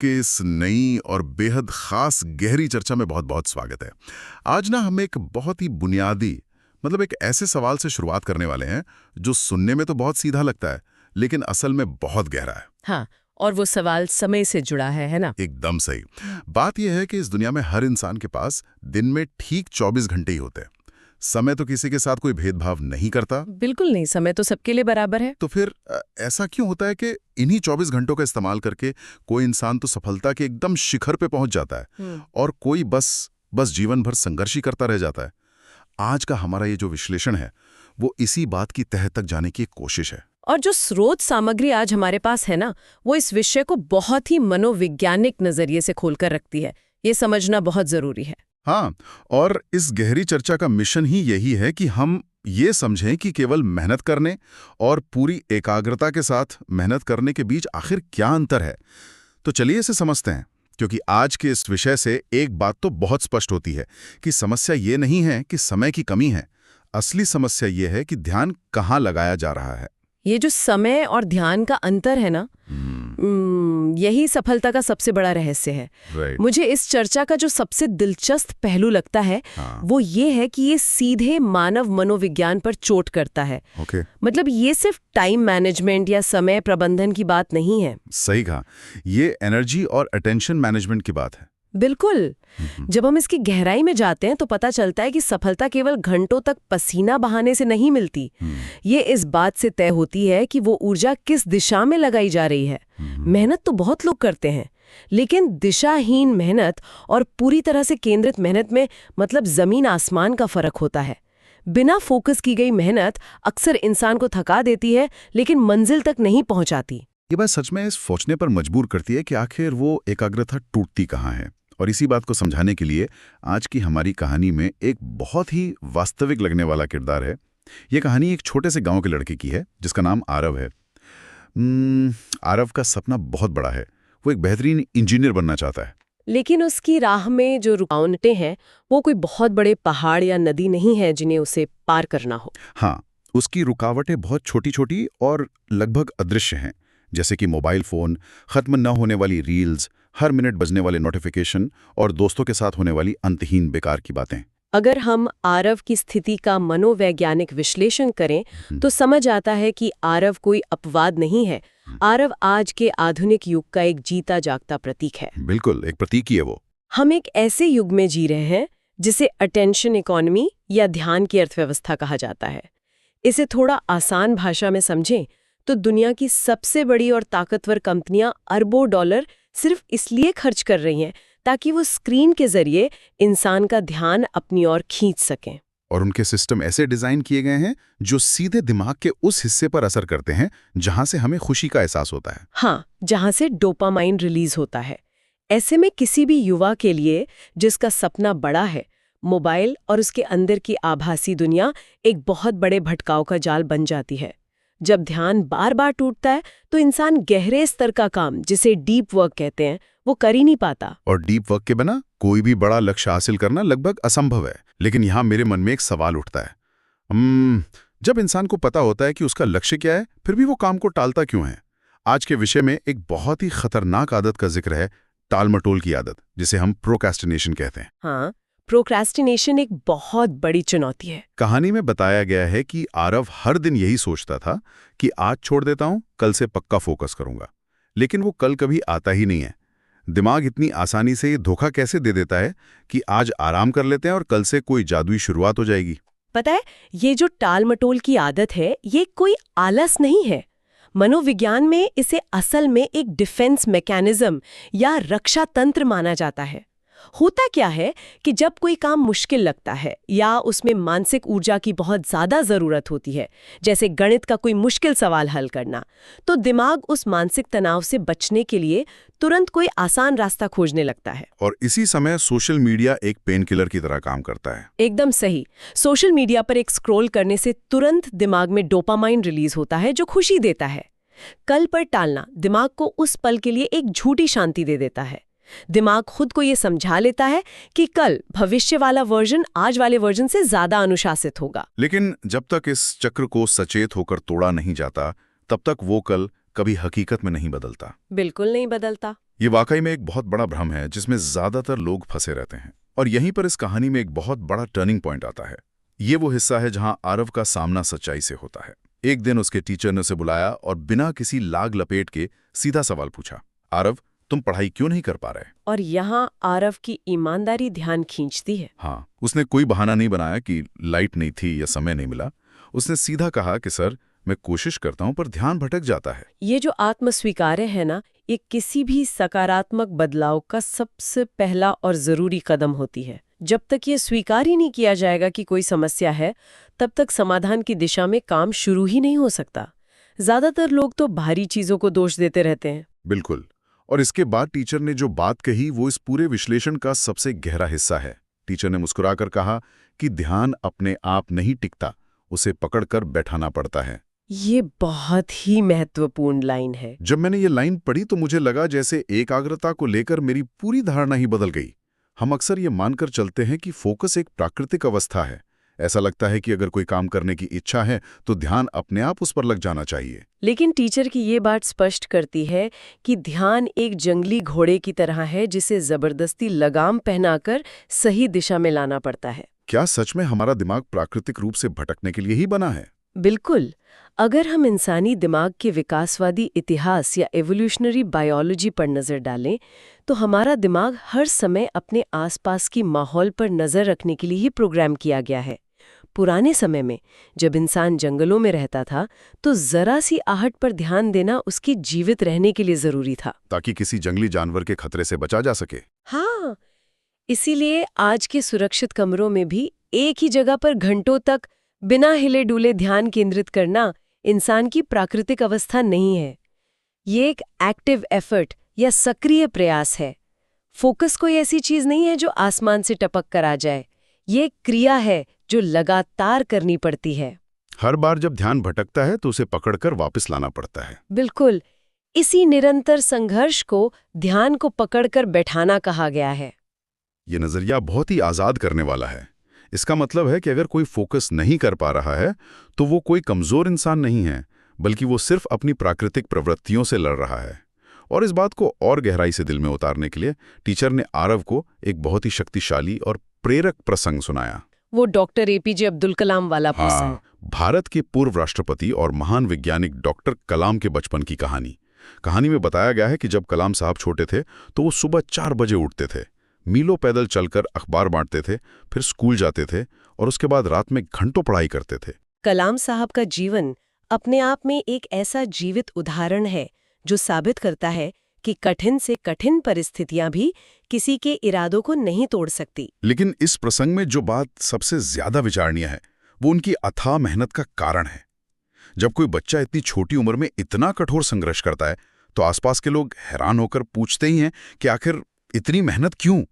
के इस नई और बेहद खास गहरी चर्चा में बहुत बहुत स्वागत है। आज ना हम एक बहुत ही बुनियादी एक ऐसे सवाल से शुरुआत करने वाले हैं जो सुनने में तो बहुत सीधा लगता है लेकिन असल में बहुत गहरा है। हाँ, और वो सवाल समय से जुड़ा है ना? एकदम सही। बात यह है कि इस दुनिया में हर इंसान के पास दिन में ठीक 24 घंटे ही होते हैं। समय तो किसी के साथ कोई भेदभाव नहीं करता। बिल्कुल नहीं, समय तो सबके लिए बराबर है। तो फिर ऐसा क्यों होता है कि इन्हीं 24 घंटों का इस्तेमाल करके कोई इंसान तो सफलता के एकदम शिखर पे पहुंच जाता है और कोई बस जीवन भर संघर्ष ही करता रह जाता है। आज का हमारा ये जो विश्लेषण है वो इसी बात की तह तक जाने की एक कोशिश है। और जो स्रोत सामग्री आज हमारे पास है ना, वो इस विषय को बहुत ही मनोवैज्ञानिक नजरिए से खोलकर रखती है। ये समझना बहुत जरूरी है। हाँ, और इस गहरी चर्चा का मिशन ही यही है कि हम ये समझें कि केवल मेहनत करने और पूरी एकाग्रता के साथ मेहनत करने के बीच आखिर क्या अंतर है। तो चलिए इसे समझते हैं, क्योंकि आज के इस विषय से एक बात तो बहुत स्पष्ट होती है कि समस्या ये नहीं है कि समय की कमी है। असली समस्या ये है कि ध्यान कहाँ लगाया जा रहा है। ये जो समय और ध्यान का अंतर है ना, यही सफलता का सबसे बड़ा रहस्य है। मुझे इस चर्चा का जो सबसे दिलचस्प पहलू लगता है वो ये है कि ये सीधे मानव मनोविज्ञान पर चोट करता है। मतलब ये सिर्फ टाइम मैनेजमेंट या समय प्रबंधन की बात नहीं है। सही कहा, ये एनर्जी और अटेंशन मैनेजमेंट की बात है। बिल्कुल। जब हम इसकी गहराई में जाते हैं तो पता चलता है कि सफलता केवल घंटों तक पसीना बहाने से नहीं मिलती। ये इस बात से तय होती है कि वो ऊर्जा किस दिशा में लगाई जा रही है। मेहनत तो बहुत लोग करते हैं, लेकिन दिशाहीन मेहनत और पूरी तरह से केंद्रित मेहनत में जमीन आसमान का फर्क होता है। बिना फोकस की गई मेहनत अक्सर इंसान को थका देती है लेकिन मंजिल तक नहीं पहुंचाती। ये बात सच में इस सोचने पर मजबूर करती है कि आखिर वो एकाग्रता टूटती कहाँ है। और इसी बात को समझाने के लिए आज की हमारी कहानी में एक बहुत ही वास्तविक लगने वाला किरदार है। ये कहानी एक छोटे से गांव के लड़के की है जिसका नाम आरव है। आरव का सपना बहुत बड़ा है। वो एक बेहतरीन इंजीनियर बनना चाहता है, लेकिन उसकी राह में जो रुकावटें हैं वो कोई बहुत बड़े पहाड़ या नदी नहीं है जिन्हें उसे पार करना हो। हाँ, उसकी रुकावटें बहुत छोटी छोटी और लगभग अदृश्य हैं, जैसे कि मोबाइल फोन, खत्म न होने वाली रील्स, हर मिनट बजने वाले नोटिफिकेशन और दोस्तों के साथ होने वाली अंतहीन बेकार की बातें। अगर हम आरव की स्थिति का मनोवैज्ञानिक विश्लेषण करें तो समझ आता है कि आरव कोई अपवाद नहीं है। आरव आज के आधुनिक युग का एक जीता जागता प्रतीक है। बिल्कुल, एक प्रतीक ही है वो। हम एक ऐसे युग में जी रहे हैं जिसे अटेंशन इकोनॉमी या ध्यान की अर्थव्यवस्था कहा जाता है। इसे थोड़ा आसान भाषा में समझें तो दुनिया की सबसे बड़ी और ताकतवर कंपनियां अरबों डॉलर सिर्फ इसलिए खर्च कर रही हैं ताकि वो स्क्रीन के जरिए इंसान का ध्यान अपनी ओर खींच सकें। और उनके सिस्टम ऐसे डिजाइन किए गए हैं जो सीधे दिमाग के उस हिस्से पर असर करते हैं जहां से हमें खुशी का एहसास होता है। हाँ, जहां से डोपामाइन रिलीज होता है। ऐसे में किसी भी युवा के लिए जिसका सपना बड़ा है, मोबाइल और उसके अंदर की आभासी दुनिया एक बहुत बड़े भटकाव का जाल बन जाती है। जब ध्यान बार बार टूटता है तो इंसान गहरे स्तर का काम, जिसे डीप वर्क कहते हैं, वो कर ही नहीं पाता। और डीप वर्क के बिना कोई भी बड़ा लक्ष्य हासिल करना लगभग असंभव है। लेकिन यहाँ मेरे मन में एक सवाल उठता है, जब इंसान को पता होता है कि उसका लक्ष्य क्या है, फिर भी वो काम को टालता क्यों है? आज के विषय में एक बहुत ही खतरनाक आदत का जिक्र है, टाल-मटोल की आदत, जिसे हम प्रोक्रेस्टिनेशन कहते हैं। हाँ, प्रोक्रेस्टिनेशन एक बहुत बड़ी चुनौती है। कहानी में बताया गया है कि आरव हर दिन यही सोचता था कि आज छोड़ देता हूं, कल से पक्का फोकस करूंगा। लेकिन वो कल कभी आता ही नहीं है। दिमाग इतनी आसानी से ये धोखा कैसे दे देता है कि आज आराम कर लेते हैं और कल से कोई जादुई शुरुआत हो जाएगी। पता है, ये जो टाल मटोल की आदत है, ये कोई आलस नहीं है। मनोविज्ञान में इसे असल में एक डिफेंस मैकेनिज्म या रक्षा तंत्र माना जाता है। होता क्या है कि जब कोई काम मुश्किल लगता है या उसमें मानसिक ऊर्जा की बहुत ज्यादा जरूरत होती है, जैसे गणित का कोई मुश्किल सवाल हल करना, तो दिमाग उस मानसिक तनाव से बचने के लिए तुरंत कोई आसान रास्ता खोजने लगता है। और इसी समय सोशल मीडिया एक पेन किलर की तरह काम करता है। एकदम सही। सोशल मीडिया पर एक स्क्रॉल करने से तुरंत दिमाग में डोपामाइन रिलीज होता है जो खुशी देता है। कल पर टालना दिमाग को उस पल के लिए एक झूठी शांति दे देता है। दिमाग खुद को ये समझा लेता है कि कल भविष्य वाला वर्जन आज वाले वर्जन से ज्यादा अनुशासित होगा। लेकिन जब तक इस चक्र को सचेत होकर तोड़ा नहीं जाता, तब तक वो कल कभी हकीकत में नहीं बदलता। बिल्कुल नहीं बदलता। ये वाकई में एक बहुत बड़ा भ्रम है जिसमें ज्यादातर लोग फंसे रहते हैं। और यहीं पर इस कहानी में एक बहुत बड़ा टर्निंग पॉइंट आता है। ये वो हिस्सा है जहां आरव का सामना सच्चाई से होता है। एक दिन उसके टीचर ने उसे बुलाया और बिना किसी लाग लपेट के सीधा सवाल पूछा, आरव, तुम पढ़ाई क्यों नहीं कर पा रहे? और यहाँ आरव की ईमानदारी ध्यान खींचती है। हाँ, उसने कोई बहाना नहीं बनाया कि लाइट नहीं थी या समय नहीं मिला। उसने सीधा कहा कि सर, मैं कोशिश करता हूं पर ध्यान भटक जाता है। ये जो आत्मस्वीकार्य है ना, ये किसी भी सकारात्मक बदलाव का सबसे पहला और जरूरी कदम होती है। जब तक ये स्वीकार ही नहीं किया जाएगा कि कोई समस्या है, तब तक समाधान की दिशा में काम शुरू ही नहीं हो सकता। ज्यादातर लोग तो बाहरी चीजों को दोष देते रहते हैं। बिल्कुल। और इसके बाद टीचर ने जो बात कही वो इस पूरे विश्लेषण का सबसे गहरा हिस्सा है। टीचर ने मुस्कुराकर कहा कि ध्यान अपने आप नहीं टिकता, उसे पकड़कर बैठाना पड़ता है। ये बहुत ही महत्वपूर्ण लाइन है। जब मैंने ये लाइन पढ़ी तो मुझे लगा जैसे एकाग्रता को लेकर मेरी पूरी धारणा ही बदल गई। हम अक्सर ये मानकर चलते हैं कि फोकस एक प्राकृतिक अवस्था है। ऐसा लगता है कि अगर कोई काम करने की इच्छा है तो ध्यान अपने आप उस पर लग जाना चाहिए। लेकिन टीचर की ये बात स्पष्ट करती है कि ध्यान एक जंगली घोड़े की तरह है जिसे जबरदस्ती लगाम पहनाकर सही दिशा में लाना पड़ता है। क्या सच में हमारा दिमाग प्राकृतिक रूप से भटकने के लिए ही बना है? बिल्कुल। अगर हम इंसानी दिमाग के विकासवादी इतिहास या एवोल्यूशनरी बायोलॉजी पर नजर डालें तो हमारा दिमाग हर समय अपने आसपास की माहौल पर नजर रखने के लिए ही प्रोग्राम किया गया है। पुराने समय में जब इंसान जंगलों में रहता था तो जरा सी आहट पर ध्यान देना उसके जीवित रहने के लिए जरूरी था, ताकि किसी जंगली जानवर के खतरे से बचा जा सके। हाँ, इसीलिए आज के सुरक्षित कमरों में भी एक ही जगह पर घंटों तक बिना हिले डुले ध्यान केंद्रित करना इंसान की प्राकृतिक अवस्था नहीं है। ये एक एक्टिव एफर्ट या सक्रिय प्रयास है। फोकस कोई ऐसी चीज नहीं है जो आसमान से टपक कर आ जाए। ये एक क्रिया है जो लगातार करनी पड़ती है। हर बार जब ध्यान भटकता है तो उसे पकड़कर वापस लाना पड़ता है। बिल्कुल। इसी निरंतर संघर्ष को ध्यान को पकड़कर बैठाना कहा गया है। ये नजरिया बहुत ही आजाद करने वाला है। इसका मतलब है कि अगर कोई फोकस नहीं कर पा रहा है तो वो कोई कमजोर इंसान नहीं है, बल्कि वो सिर्फ अपनी प्राकृतिक प्रवृत्तियों से लड़ रहा है। और इस बात को और गहराई से दिल में उतारने के लिए टीचर ने आरव को एक बहुत ही शक्तिशाली और प्रेरक प्रसंग सुनाया। वो डॉक्टर एपीजे अब्दुल कलाम वाला प्रसंग। हाँ, भारत के पूर्व राष्ट्रपति और महान वैज्ञानिक डॉक्टर कलाम के बचपन की कहानी में बताया गया है कि जब कलाम साहब छोटे थे तो वो सुबह 4 बजे उठते थे, मीलों पैदल चलकर अखबार बांटते थे, फिर स्कूल जाते थे और उसके बाद रात में घंटों पढ़ाई करते थे। कलाम साहब का जीवन अपने आप में एक ऐसा जीवित उदाहरण है जो साबित करता है कि कठिन से कठिन परिस्थितियां भी किसी के इरादों को नहीं तोड़ सकती। लेकिन इस प्रसंग में जो बात सबसे ज्यादा विचारणीय है वो उनकी अथाह मेहनत का कारण है। जब कोई बच्चा इतनी छोटी उम्र में इतना कठोर संघर्ष करता है तो आसपास के लोग हैरान होकर पूछते ही हैं कि आखिर इतनी मेहनत क्यों?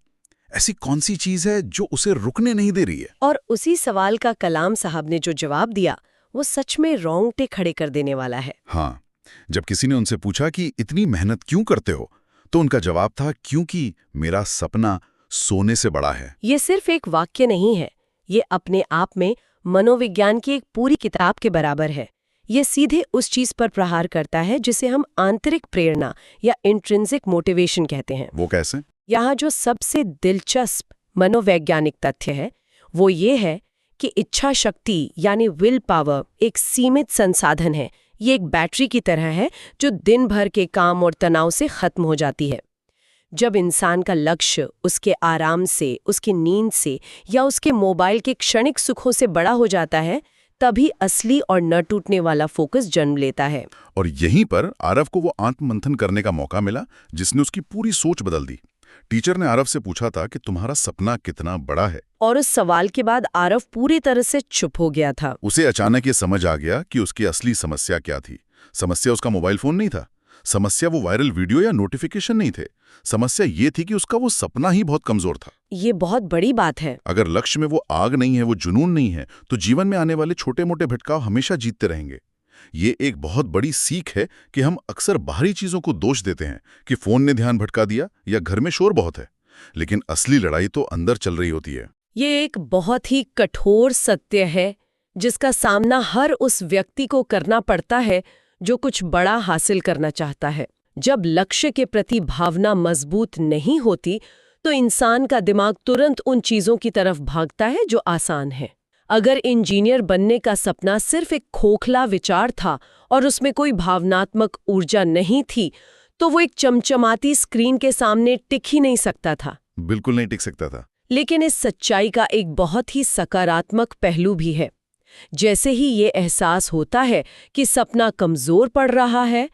ऐसी कौन सी चीज है जो उसे रुकने नहीं दे रही है? और उसी सवाल का कलाम साहब ने जो जवाब दिया वो सच में रोंगटे खड़े कर देने वाला है। हाँ, जब किसी ने उनसे पूछा कि इतनी मेहनत क्यों करते हो तो उनका जवाब था, क्योंकि मेरा सपना सोने से बड़ा है। ये सिर्फ एक वाक्य नहीं है, ये अपने आप में मनोविज्ञान की एक पूरी किताब के बराबर है। ये सीधे उस चीज पर प्रहार करता है जिसे हम आंतरिक प्रेरणा या इंट्रिंसिक मोटिवेशन कहते हैं। वो कैसे? यहाँ जो सबसे दिलचस्प मनोवैज्ञानिक तथ्य है वो ये है कि इच्छा शक्ति यानी विल पावर एक सीमित संसाधन है। ये एक बैटरी की तरह है जो दिन भर के काम और तनाव से खत्म हो जाती है। जब इंसान का लक्ष्य उसके आराम से, उसकी नींद से या उसके मोबाइल के क्षणिक सुखों से बड़ा हो जाता है, तभी असली और न टूटने वाला फोकस जन्म लेता है। और यहीं पर आरव को वो आत्ममंथन करने का मौका मिला जिसने उसकी पूरी सोच बदल दी। टीचर ने आरव से पूछा था कि तुम्हारा सपना कितना बड़ा है? और उस सवाल के बाद आरव पूरी तरह से चुप हो गया था। उसे अचानक ये समझ आ गया कि उसकी असली समस्या क्या थी। समस्या उसका मोबाइल फोन नहीं था, समस्या वो वायरल वीडियो या नोटिफिकेशन नहीं थे। समस्या ये थी कि उसका वो सपना ही बहुत कमजोर था। ये बहुत बड़ी बात है। अगर लक्ष्य में वो आग नहीं है, वो जुनून नहीं है, तो जीवन में आने वाले छोटे मोटे भटकाव हमेशा जीतते रहेंगे। ये एक बहुत बड़ी सीख है कि हम अक्सर बाहरी चीजों को दोष देते हैं कि फोन ने ध्यान भटका दिया या घर में शोर बहुत है, लेकिन असली लड़ाई तो अंदर चल रही होती है। ये एक बहुत ही कठोर सत्य है जिसका सामना हर उस व्यक्ति को करना पड़ता है जो कुछ बड़ा हासिल करना चाहता है, जब लक्ष्य के प्रति भावना मजबूत नहीं होती तो इंसान का दिमाग तुरंत उन चीजों की तरफ भागता है जो आसान है। अगर इंजीनियर बनने का सपना सिर्फ एक खोखला विचार था और उसमें कोई भावनात्मक ऊर्जा नहीं थी, तो वो एक चमचमाती स्क्रीन के सामने टिक ही नहीं सकता था। बिल्कुल नहीं टिक सकता था। लेकिन इस सच्चाई का एक बहुत ही सकारात्मक पहलू भी है। जैसे ही ये एहसास होता है कि सपना कमजोर पड़ रहा है,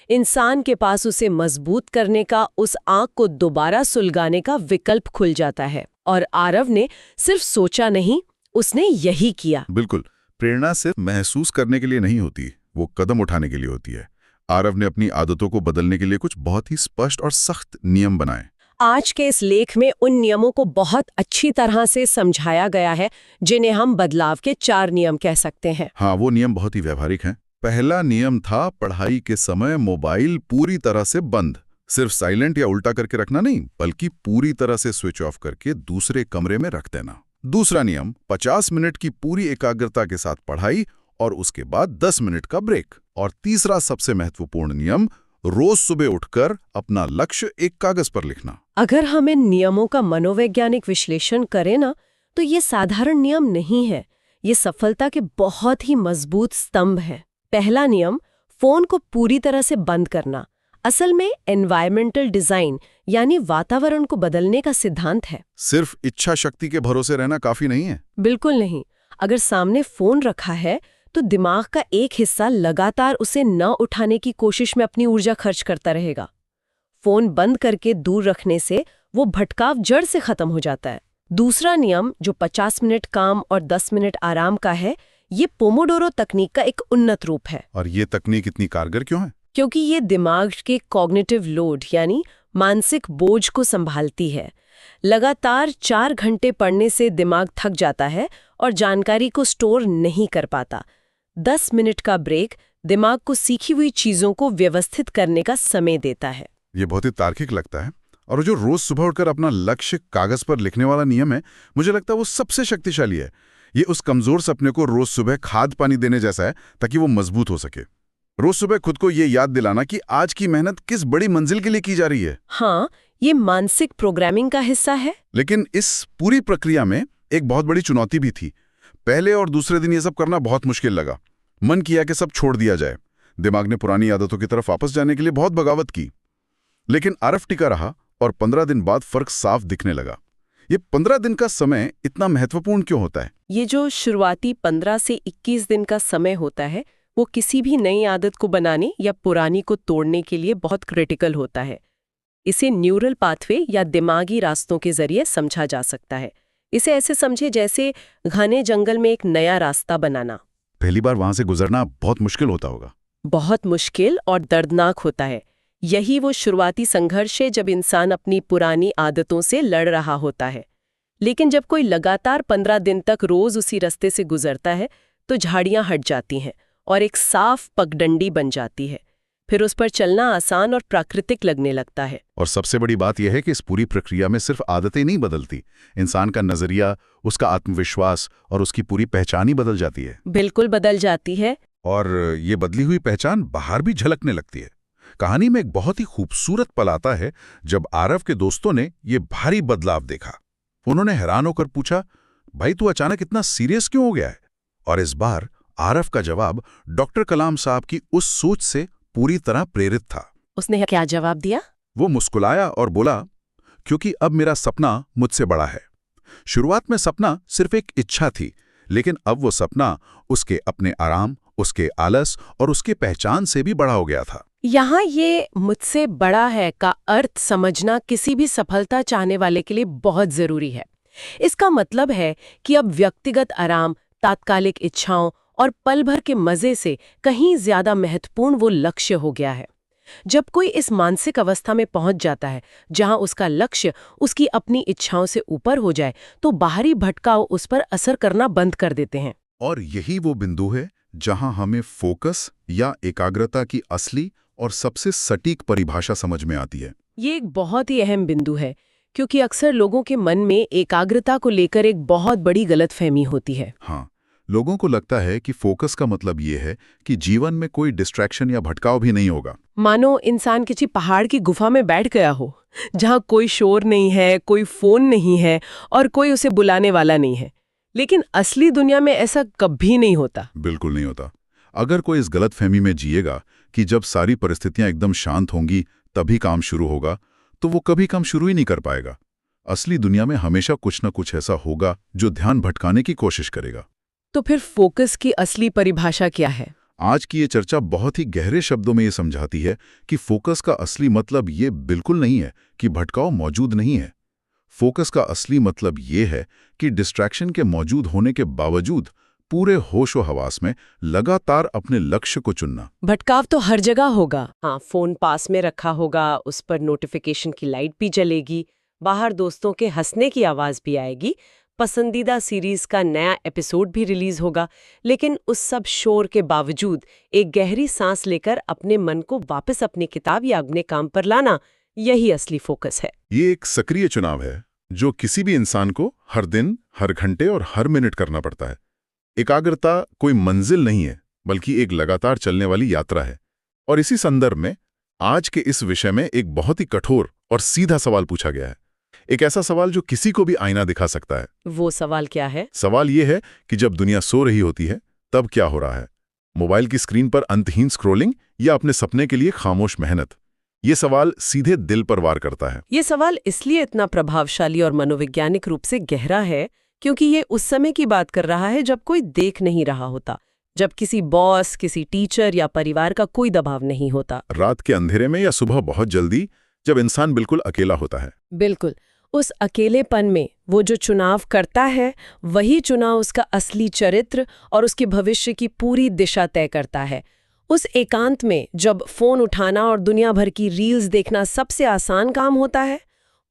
इंसान के पास उसे मजबूत करने का, उस आंख को दोबारा सुलगाने का विकल्प खुल जाता है। और आरव ने सिर्फ सोचा नहीं, उसने यही किया। बिल्कुल, प्रेरणा सिर्फ महसूस करने के लिए नहीं होती, वो कदम उठाने के लिए होती है। आरव ने अपनी आदतों को बदलने के लिए कुछ बहुत ही स्पष्ट और सख्त नियम बनाए। आज के इस लेख में उन नियमों को बहुत अच्छी तरह से समझाया गया है, जिन्हें हम बदलाव के 4 नियम कह सकते हैं। हाँ, वो नियम बहुत ही व्यावहारिक हैं। पहला नियम था पढ़ाई के समय मोबाइल पूरी तरह से बंद। सिर्फ साइलेंट या उल्टा करके रखना नहीं, बल्कि पूरी तरह से स्विच ऑफ करके दूसरे कमरे में रख देना। दूसरा नियम 50 मिनट की पूरी एकाग्रता के साथ पढ़ाई और उसके बाद 10 मिनट का ब्रेक। और तीसरा सबसे महत्वपूर्ण नियम, रोज सुबह उठकर अपना लक्ष्य एक कागज पर लिखना। अगर हम इन नियमों का मनोवैज्ञानिक विश्लेषण करें ना, तो ये साधारण नियम नहीं है, ये सफलता के बहुत ही मजबूत स्तंभ है। पहला नियम, फोन को पूरी तरह से बंद करना, असल में एनवायरमेंटल डिजाइन यानी वातावरण को बदलने का सिद्धांत है। सिर्फ इच्छा शक्ति के भरोसे रहना काफी नहीं है। बिल्कुल नहीं। अगर सामने फोन रखा है तो दिमाग का एक हिस्सा लगातार उसे न उठाने की कोशिश में अपनी ऊर्जा खर्च करता रहेगा। फोन बंद करके दूर रखने से वो भटकाव जड़ से खत्म हो जाता है। दूसरा नियम, जो 50 मिनट काम और 10 मिनट आराम का है, ये पोमोडोरो तकनीक का एक उन्नत रूप है। और ये तकनीक इतनी कारगर क्यों है? क्योंकि ये दिमाग के कॉग्निटिव लोड यानी मानसिक बोझ को संभालती है। लगातार 4 घंटे पढ़ने से दिमाग थक जाता है और जानकारी को स्टोर नहीं कर पाता। 10 मिनट का ब्रेक दिमाग को सीखी हुई चीजों को व्यवस्थित करने का समय देता है। ये बहुत ही तार्किक लगता है। और जो रोज सुबह उठकर अपना लक्ष्य कागज पर लिखने वाला नियम है, मुझे लगता है वो सबसे शक्तिशाली है। ये उस कमजोर सपने को रोज सुबह खाद पानी देने जैसा है, ताकि वो मजबूत हो सके। रोज सुबह खुद को ये याद दिलाना कि आज की मेहनत किस बड़ी मंजिल के लिए की जा रही है। हाँ, ये मानसिक प्रोग्रामिंग का हिस्सा है। लेकिन इस पूरी प्रक्रिया में एक बहुत बड़ी चुनौती भी थी। पहले और दूसरे दिन ये सब करना बहुत मुश्किल लगा। मन किया कि सब छोड़ दिया जाए। दिमाग ने पुरानी आदतों की तरफ वापस जाने के लिए बहुत बगावत की। लेकिन आरव टिका रहा और 15 दिन बाद फर्क साफ दिखने लगा। ये 15 दिन का समय इतना महत्वपूर्ण क्यों होता है? ये जो शुरुआती 15 से 21 दिन का समय होता है, वो किसी भी नई आदत को बनाने या पुरानी को तोड़ने के लिए बहुत क्रिटिकल होता है। इसे न्यूरल पाथवे या दिमागी रास्तों के जरिए समझा जा सकता है। इसे ऐसे समझे जैसे घने जंगल में एक नया रास्ता बनाना। पहली बार वहां से गुजरना बहुत मुश्किल होता होगा। बहुत मुश्किल और दर्दनाक होता है। यही वो शुरुआती संघर्ष है जब इंसान अपनी पुरानी आदतों से लड़ रहा होता है। लेकिन जब कोई लगातार 15 दिन तक रोज उसी रास्ते से गुजरता है, तो झाड़ियां हट जाती हैं और एक साफ पगडंडी बन जाती है। फिर उस पर चलना आसान और प्राकृतिक लगने लगता है। और सबसे बड़ी बात यह है कि इस पूरी प्रक्रिया में सिर्फ आदतें नहीं बदलती, इंसान का नजरिया, उसका आत्मविश्वास और उसकी पूरी पहचान ही बदल जाती है। बिल्कुल बदल जाती है। और ये बदली हुई पहचान बाहर भी झलकने लगती है। कहानी में एक बहुत ही खूबसूरत पल आता है जब आरव के दोस्तों ने ये भारी बदलाव देखा। उन्होंने हैरान होकर पूछा, भाई तू अचानक इतना सीरियस क्यों हो गया है? और इस बार आरव का जवाब डॉक्टर कलाम साहब की उस सोच से पूरी तरह प्रेरित था। उसने क्या जवाब दिया? वो मुस्कुराया और बोला, क्योंकि अब मेरा सपना मुझसे बड़ा है। शुरुआत में सपना सिर्फ एक इच्छा थी, लेकिन अब वो सपना उसके अपने आराम, उसके आलस और उसके पहचान से भी बड़ा हो गया था। यहाँ ये मुझसे बड़ा है का अर्थ समझना किसी भी सफलता चाहने वाले के लिए बहुत जरूरी है। इसका मतलब है कि अब व्यक्तिगत आराम, तात्कालिक इच्छाओं और पल भर के मजे से कहीं ज्यादा महत्वपूर्ण वो लक्ष्य हो गया है। जब कोई इस मानसिक अवस्था में पहुंच जाता है जहां उसका लक्ष्य उसकी अपनी इच्छाओं से ऊपर हो जाए, तो बाहरी भटकाव उस पर असर करना बंद कर देते हैं। और यही वो बिंदु है जहां हमें फोकस या एकाग्रता की असली और सबसे सटीक परिभाषा समझ में आती है। ये एक बहुत ही अहम बिंदु है, क्योंकि अक्सर लोगों के मन में एकाग्रता को लेकर एक बहुत बड़ी गलतफहमी होती है। हाँ, लोगों को लगता है कि फोकस का मतलब ये है कि जीवन में कोई डिस्ट्रैक्शन या भटकाव भी नहीं होगा। मानो इंसान किसी पहाड़ की गुफा में बैठ गया हो, जहां कोई शोर नहीं है, कोई फोन नहीं है और कोई उसे बुलाने वाला नहीं है। लेकिन असली दुनिया में ऐसा कभी नहीं होता। बिल्कुल नहीं होता। अगर कोई इस गलतफहमी में जिएगा कि जब सारी परिस्थितियां एकदम शांत होंगी तभी काम शुरू होगा, तो वो कभी काम शुरू ही नहीं कर पाएगा। असली दुनिया में हमेशा कुछ न कुछ ऐसा होगा जो ध्यान भटकाने की कोशिश करेगा। तो फिर फोकस की असली परिभाषा क्या है? आज की ये चर्चा बहुत ही गहरे शब्दों में ये समझाती है कि फोकस का असली मतलब ये बिल्कुल नहीं है कि भटकाव मौजूद नहीं है। फोकस का असली मतलब ये है कि डिस्ट्रैक्शन के मौजूद होने के बावजूद पूरे होश व हवास में लगातार अपने लक्ष्य को चुनना। भटकाव तो हर जगह होगा। हाँ, फोन पास में रखा होगा, उस पर नोटिफिकेशन की लाइट भी जलेगी, बाहर दोस्तों के हंसने की आवाज भी आएगी, पसंदीदा सीरीज का नया एपिसोड भी रिलीज होगा, लेकिन उस सब शोर के बावजूद एक गहरी सांस लेकर अपने मन को वापस अपनी किताब या अपने काम पर लाना, यही असली फोकस है। ये एक सक्रिय चुनाव है जो किसी भी इंसान को हर दिन, हर घंटे और हर मिनट करना पड़ता है। एकाग्रता कोई मंजिल नहीं है, बल्कि एक लगातार चलने वाली यात्रा है। और इसी संदर्भ में आज के इस विषय में एक बहुत ही कठोर और सीधा सवाल पूछा गया है। एक ऐसा सवाल जो किसी को भी आईना दिखा सकता है। वो सवाल क्या है? सवाल ये है कि जब दुनिया सो रही होती है तब क्या हो रहा है? मोबाइल की स्क्रीन पर अंतहीन स्क्रोलिंग या अपने सपने के लिए खामोश मेहनत? ये सवाल सीधे दिल पर वार करता है। ये सवाल इसलिए इतना प्रभावशाली और मनोवैज्ञानिक रूप से गहरा है क्योंकि ये उस समय की बात कर रहा है जब कोई देख नहीं रहा होता, जब किसी बॉस, किसी टीचर या परिवार का कोई दबाव नहीं होता। रात के अंधेरे में या सुबह बहुत जल्दी, जब इंसान बिल्कुल अकेला होता है। बिल्कुल। उस अकेलेपन में वो जो चुनाव करता है, वही चुनाव उसका असली चरित्र और उसके भविष्य की पूरी दिशा तय करता है। उस एकांत में जब फोन उठाना और दुनिया भर की रील्स देखना सबसे आसान काम होता है,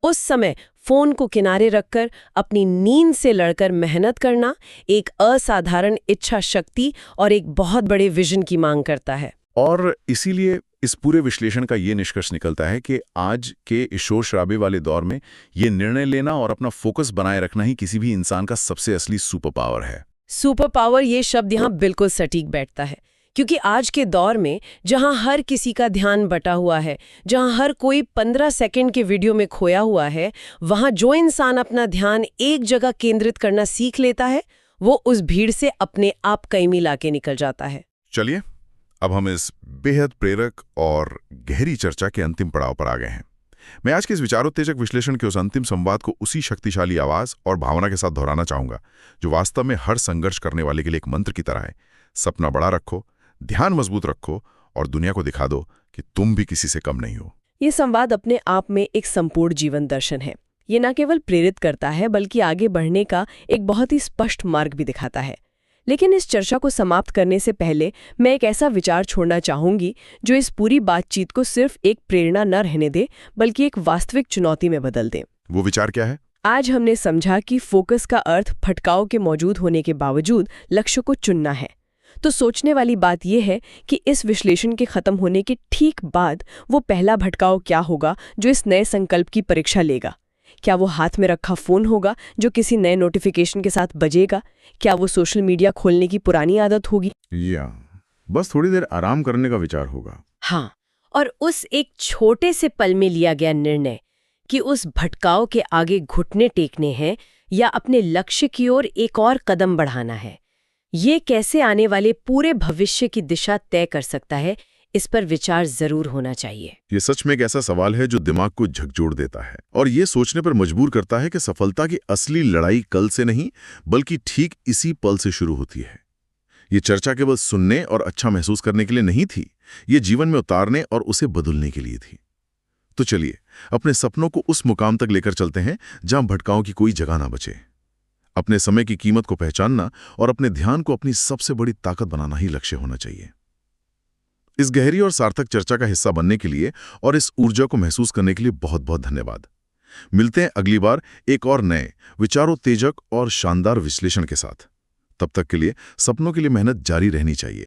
उस समय फोन को किनारे रखकर अपनी नींद से लड़कर मेहनत करना एक असाधारण इच्छा शक्ति और एक बहुत बड़े विजन की मांग करता है। और इसीलिए इस पूरे विश्लेषण का ये निष्कर्ष निकलता है कि आज के इस शोर शराबे वाले दौर में ये निर्णय लेना और अपना फोकस बनाए रखना ही किसी भी इंसान का सबसे असली सुपर पावर है। सुपर पावर, ये शब्द यहाँ बिल्कुल सटीक बैठता है, क्योंकि आज के दौर में जहां हर किसी का ध्यान बटा हुआ है, जहां हर कोई 15 सेकंड के वीडियो में खोया हुआ है, वहां जो इंसान अपना ध्यान एक जगह केंद्रित करना सीख लेता है, वो उस भीड़ से अपने आप कईमी लाके निकल जाता है। चलिए, अब हम इस बेहद प्रेरक और गहरी चर्चा के अंतिम पड़ाव पर आ गए हैं। मैं आज के इस विचारोत्तेजक विश्लेषण के उस अंतिम संवाद को उसी शक्तिशाली आवाज और भावना के साथ दोहराना चाहूंगा जो वास्तव में हर संघर्ष करने वाले के लिए एक मंत्र की तरह है। सपना बड़ा रखो, ध्यान मजबूत रखो और दुनिया को दिखा दो कि तुम भी किसी से कम नहीं हो। ये संवाद अपने आप में एक संपूर्ण जीवन दर्शन है। ये न केवल प्रेरित करता है बल्कि आगे बढ़ने का एक बहुत ही स्पष्ट मार्ग भी दिखाता है। लेकिन इस चर्चा को समाप्त करने से पहले मैं एक ऐसा विचार छोड़ना चाहूंगी जो इस पूरी बातचीत को सिर्फ एक प्रेरणा न रहने दे बल्कि एक वास्तविक चुनौती में बदल दे। वो विचार क्या है? आज हमने समझा कि फोकस का अर्थ भटकाव के मौजूद होने के बावजूद लक्ष्य को चुनना है। तो सोचने वाली बात यह है कि इस विश्लेषण के खत्म होने के ठीक बाद वो पहला भटकाव क्या होगा जो इस नए संकल्प की परीक्षा लेगा। क्या वो हाथ में रखा फोन होगा जो किसी नए नोटिफिकेशन के साथ बजेगा? क्या वो सोशल मीडिया खोलने की पुरानी आदत होगी, या बस थोड़ी देर आराम करने का विचार होगा? हाँ, और उस एक छोटे से पल में लिया गया निर्णय कि उस भटकाव के आगे घुटने टेकने हैं या अपने लक्ष्य की ओर एक और कदम बढ़ाना है, ये कैसे आने वाले पूरे भविष्य की दिशा तय कर सकता है, इस पर विचार जरूर होना चाहिए। ये सच में एक ऐसा सवाल है जो दिमाग को झकझोर देता है और ये सोचने पर मजबूर करता है कि सफलता की असली लड़ाई कल से नहीं बल्कि ठीक इसी पल से शुरू होती है। ये चर्चा केवल सुनने और अच्छा महसूस करने के लिए नहीं थी, ये जीवन में उतारने और उसे बदलने के लिए थी। तो चलिए अपने सपनों को उस मुकाम तक लेकर चलते हैं जहां भटकाव की कोई जगह ना बचे। अपने समय की कीमत को पहचानना और अपने ध्यान को अपनी सबसे बड़ी ताकत बनाना ही लक्ष्य होना चाहिए। इस गहरी और सार्थक चर्चा का हिस्सा बनने के लिए और इस ऊर्जा को महसूस करने के लिए बहुत बहुत धन्यवाद। मिलते हैं अगली बार एक और नए विचारोत्तेजक और शानदार विश्लेषण के साथ। तब तक के लिए सपनों के लिए मेहनत जारी रहनी चाहिए।